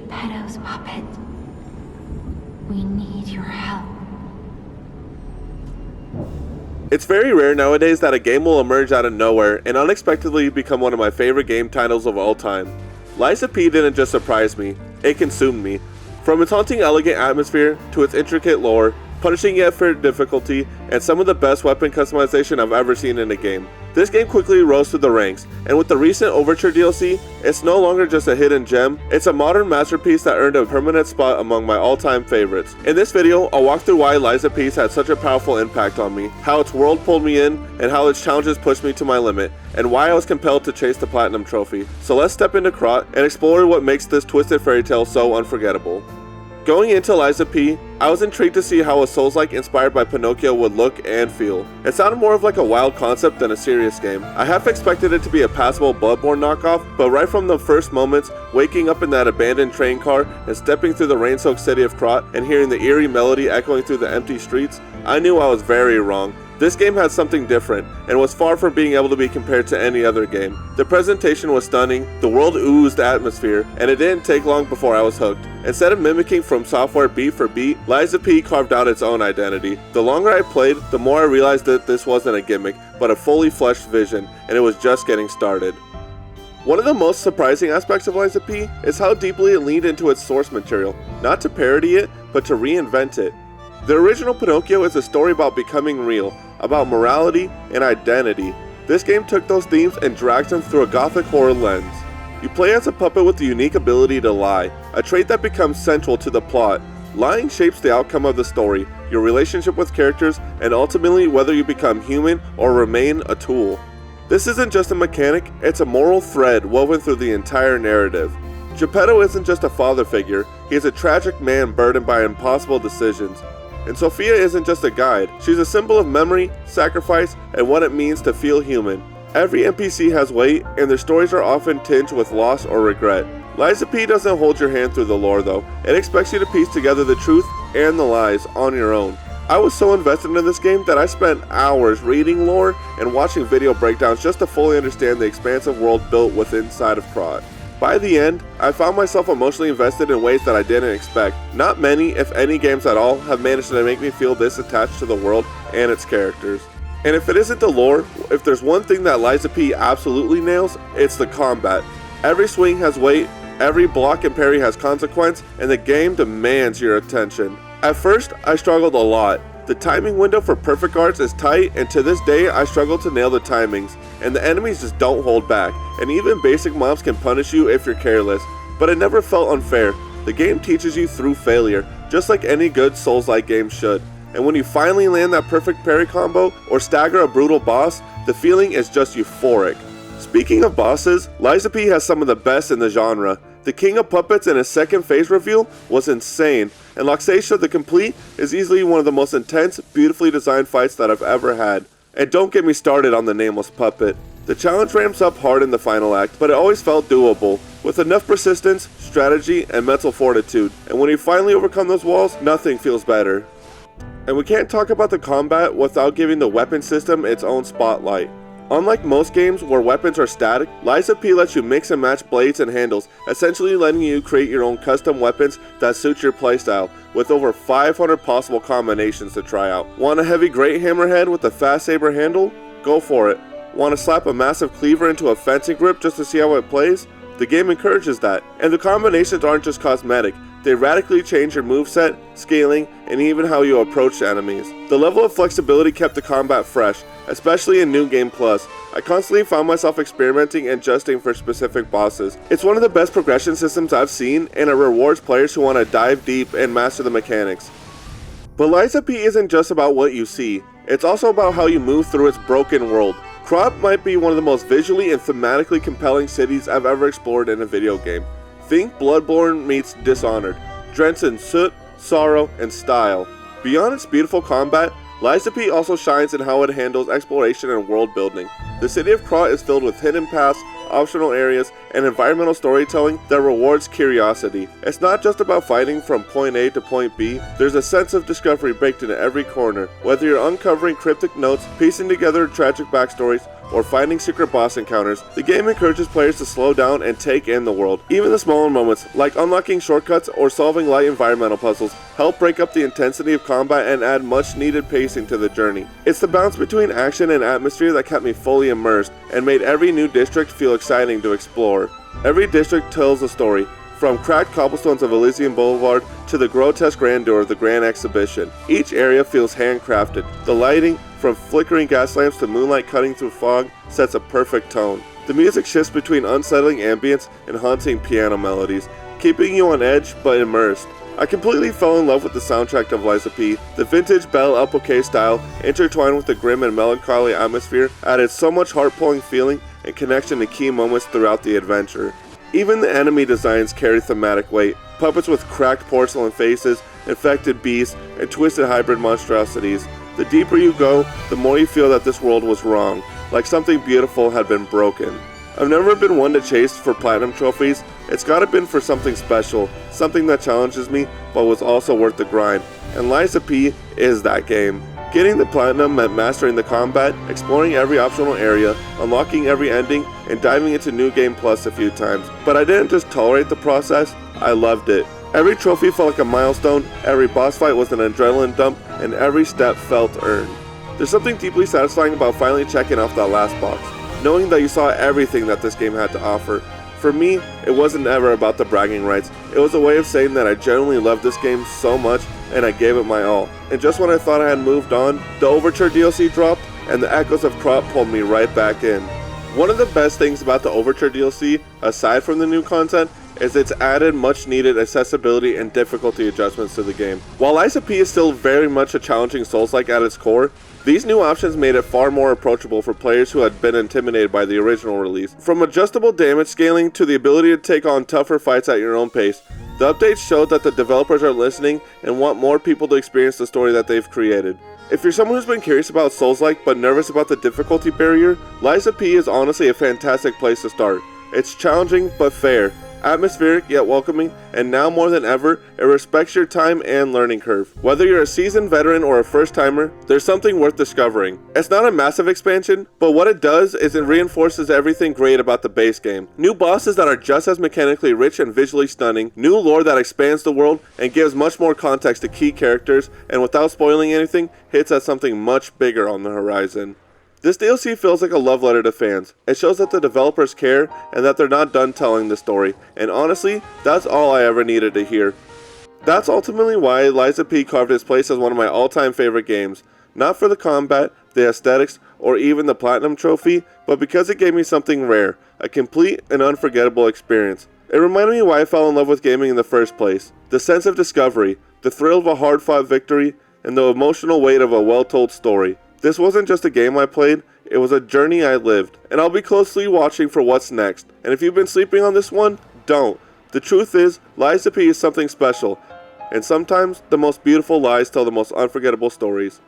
Geppetto's puppet. We need your help. It's very rare nowadays that a game will emerge out of nowhere and unexpectedly become one of my favorite game titles of all time. Lies of P didn't just surprise me, it consumed me. From its haunting elegant atmosphere to its intricate lore, punishing yet fair difficulty, and some of the best weapon customization I've ever seen in a game. This game quickly rose through the ranks, and with the recent Overture DLC, it's no longer just a hidden gem, it's a modern masterpiece that earned a permanent spot among my all-time favorites. In this video, I'll walk through why Lies of P had such a powerful impact on me, how its world pulled me in, and how its challenges pushed me to my limit, and why I was compelled to chase the Platinum Trophy. So let's step into Krat and explore what makes this twisted fairy tale so unforgettable. Going into Lies of P, I was intrigued to see how a Souls-like inspired by Pinocchio would look and feel. It sounded more of like a wild concept than a serious game. I half expected it to be a passable Bloodborne knockoff, but right from the first moments, waking up in that abandoned train car and stepping through the rain-soaked city of Krat and hearing the eerie melody echoing through the empty streets, I knew I was very wrong. This game had something different, and was far from being able to be compared to any other game. The presentation was stunning, the world oozed atmosphere, and it didn't take long before I was hooked. Instead of mimicking From Software beat for beat, Lies of P carved out its own identity. The longer I played, the more I realized that this wasn't a gimmick, but a fully fleshed vision, and it was just getting started. One of the most surprising aspects of Lies of P is how deeply it leaned into its source material, not to parody it, but to reinvent it. The original Pinocchio is a story about becoming real, about morality and identity. This game took those themes and dragged them through a gothic horror lens. You play as a puppet with the unique ability to lie, a trait that becomes central to the plot. Lying shapes the outcome of the story, your relationship with characters, and ultimately whether you become human or remain a tool. This isn't just a mechanic, it's a moral thread woven through the entire narrative. Geppetto isn't just a father figure, he is a tragic man burdened by impossible decisions. And Sophia isn't just a guide, she's a symbol of memory, sacrifice, and what it means to feel human. Every NPC has weight, and their stories are often tinged with loss or regret. Lies of P doesn't hold your hand through the lore though, it expects you to piece together the truth and the lies on your own. I was so invested in this game that I spent hours reading lore and watching video breakdowns just to fully understand the expansive world built within inside of Krat. By the end, I found myself emotionally invested in ways that I didn't expect. Not many, if any games at all, have managed to make me feel this attached to the world and its characters. And if it isn't the lore, if there's one thing that Lies of P absolutely nails, it's the combat. Every swing has weight, every block and parry has consequence, and the game demands your attention. At first, I struggled a lot. The timing window for perfect arts is tight, and to this day I struggle to nail the timings, and the enemies just don't hold back, and even basic mobs can punish you if you're careless, but it never felt unfair. The game teaches you through failure, just like any good Souls-like game should, and when you finally land that perfect parry combo or stagger a brutal boss, the feeling is just euphoric. Speaking of bosses, Lies of P has some of the best in the genre. The King of Puppets in his second phase reveal was insane, and Laxatia the Complete is easily one of the most intense, beautifully designed fights that I've ever had. And don't get me started on the nameless puppet. The challenge ramps up hard in the final act, but it always felt doable, with enough persistence, strategy, and mental fortitude, and when you finally overcome those walls, nothing feels better. And we can't talk about the combat without giving the weapon system its own spotlight. Unlike most games where weapons are static, Lies of P lets you mix and match blades and handles, essentially letting you create your own custom weapons that suit your playstyle, with over 500 possible combinations to try out. Want a heavy great hammerhead with a fast saber handle? Go for it. Want to slap a massive cleaver into a fencing grip just to see how it plays? The game encourages that, and the combinations aren't just cosmetic, they radically change your moveset, scaling, and even how you approach enemies. The level of flexibility kept the combat fresh, especially in New Game Plus. I constantly found myself experimenting and adjusting for specific bosses. It's one of the best progression systems I've seen, and it rewards players who want to dive deep and master the mechanics. But Lies of P isn't just about what you see, it's also about how you move through its broken world. Krat might be one of the most visually and thematically compelling cities I've ever explored in a video game. Think Bloodborne meets Dishonored, drenched in soot, sorrow, and style. Beyond its beautiful combat, Lies of P also shines in how it handles exploration and world building. The city of Krat is filled with hidden paths, optional areas, and environmental storytelling that rewards curiosity. It's not just about fighting from point A to point B, there's a sense of discovery baked into every corner. Whether you're uncovering cryptic notes, piecing together tragic backstories, or finding secret boss encounters, the game encourages players to slow down and take in the world. Even the smaller moments, like unlocking shortcuts or solving light environmental puzzles, help break up the intensity of combat and add much needed pacing to the journey. It's the balance between action and atmosphere that kept me fully immersed and made every new district feel exciting to explore. Every district tells a story, from cracked cobblestones of Elysian Boulevard to the grotesque grandeur of the Grand Exhibition. Each area feels handcrafted. The lighting, from flickering gas lamps to moonlight cutting through fog, sets a perfect tone. The music shifts between unsettling ambience and haunting piano melodies, keeping you on edge but immersed. I completely fell in love with the soundtrack of Lies of P. The vintage Belle Epoque style, intertwined with the grim and melancholy atmosphere, added so much heart-pulling feeling and connection to key moments throughout the adventure. Even the enemy designs carry thematic weight. Puppets with cracked porcelain faces, infected beasts, and twisted hybrid monstrosities. The deeper you go, the more you feel that this world was wrong, like something beautiful had been broken. I've never been one to chase for platinum trophies. It's gotta been for something special, something that challenges me, but was also worth the grind. And Lies of P is that game. Getting the platinum meant mastering the combat, exploring every optional area, unlocking every ending, and diving into New Game Plus a few times. But I didn't just tolerate the process, I loved it. Every trophy felt like a milestone, every boss fight was an adrenaline dump, and every step felt earned. There's something deeply satisfying about finally checking off that last box, knowing that you saw everything that this game had to offer. For me, it wasn't ever about the bragging rights. It was a way of saying that I genuinely loved this game so much and I gave it my all. And just when I thought I had moved on, the Overture DLC dropped and the echoes of Krat pulled me right back in. One of the best things about the Overture DLC, aside from the new content, is its added much needed accessibility and difficulty adjustments to the game. While Lies of P is still very much a challenging Souls-like at its core, these new options made it far more approachable for players who had been intimidated by the original release. From adjustable damage scaling to the ability to take on tougher fights at your own pace, the updates showed that the developers are listening and want more people to experience the story that they've created. If you're someone who's been curious about Souls-like but nervous about the difficulty barrier, Lies of P is honestly a fantastic place to start. It's challenging but fair, atmospheric yet welcoming, and now more than ever, it respects your time and learning curve. Whether you're a seasoned veteran or a first timer, there's something worth discovering. It's not a massive expansion, but what it does is it reinforces everything great about the base game. New bosses that are just as mechanically rich and visually stunning, new lore that expands the world and gives much more context to key characters, and without spoiling anything, hits at something much bigger on the horizon. This DLC feels like a love letter to fans. It shows that the developers care and that they're not done telling the story, and honestly, that's all I ever needed to hear. That's ultimately why Lies of P carved its place as one of my all-time favorite games. Not for the combat, the aesthetics, or even the platinum trophy, but because it gave me something rare, a complete and unforgettable experience. It reminded me why I fell in love with gaming in the first place. The sense of discovery, the thrill of a hard-fought victory, and the emotional weight of a well-told story. This wasn't just a game I played, it was a journey I lived, and I'll be closely watching for what's next. And if you've been sleeping on this one, don't. The truth is, Lies of P is something special, and sometimes the most beautiful lies tell the most unforgettable stories.